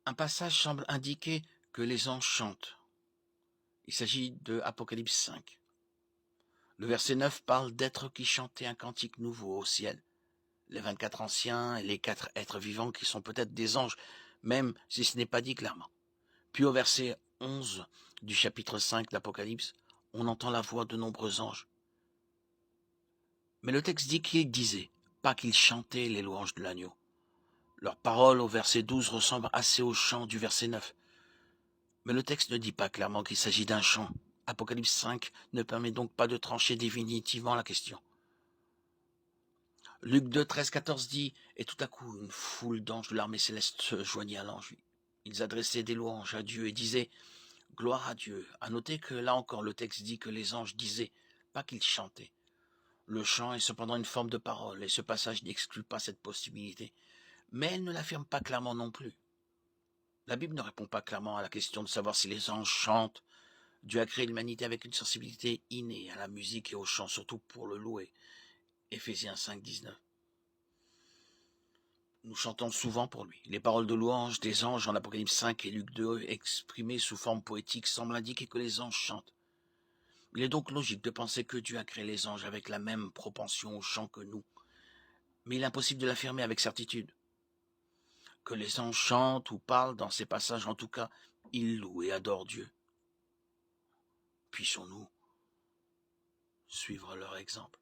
Un passage semble indiquer que les anges chantent. Il s'agit de Apocalypse 5. Le verset 9 parle d'êtres qui chantaient un cantique nouveau au ciel. Les 24 anciens et les 4 êtres vivants qui sont peut-être des anges, même si ce n'est pas dit clairement. Puis au verset 11 du chapitre 5 d'Apocalypse, on entend la voix de nombreux anges. Mais le texte dit qu'ils disaient, pas qu'ils chantaient les louanges de l'agneau. Leurs paroles au verset 12 ressemblent assez au chant du verset 9. Mais le texte ne dit pas clairement qu'il s'agit d'un chant. Apocalypse 5 ne permet donc pas de trancher définitivement la question. Luc 2, 13, 14 dit « Et tout à coup, une foule d'anges de l'armée céleste se joignit à l'ange. Ils adressaient des louanges à Dieu et disaient « Gloire à Dieu ». À noter que là encore, le texte dit que les anges disaient, pas qu'ils chantaient. Le chant est cependant une forme de parole et ce passage n'exclut pas cette possibilité. Mais elle ne l'affirme pas clairement non plus. La Bible ne répond pas clairement à la question de savoir si les anges chantent. Dieu a créé l'humanité avec une sensibilité innée à la musique et au chant, surtout pour le louer. Éphésiens 5, 19. Nous chantons souvent pour lui. Les paroles de louange des anges en Apocalypse 5 et Luc 2, exprimées sous forme poétique, semblent indiquer que les anges chantent. Il est donc logique de penser que Dieu a créé les anges avec la même propension au chant que nous. Mais il est impossible de l'affirmer avec certitude. Que les anges chantent ou parlent dans ces passages, en tout cas, ils louent et adorent Dieu. Puissions-nous suivre leur exemple.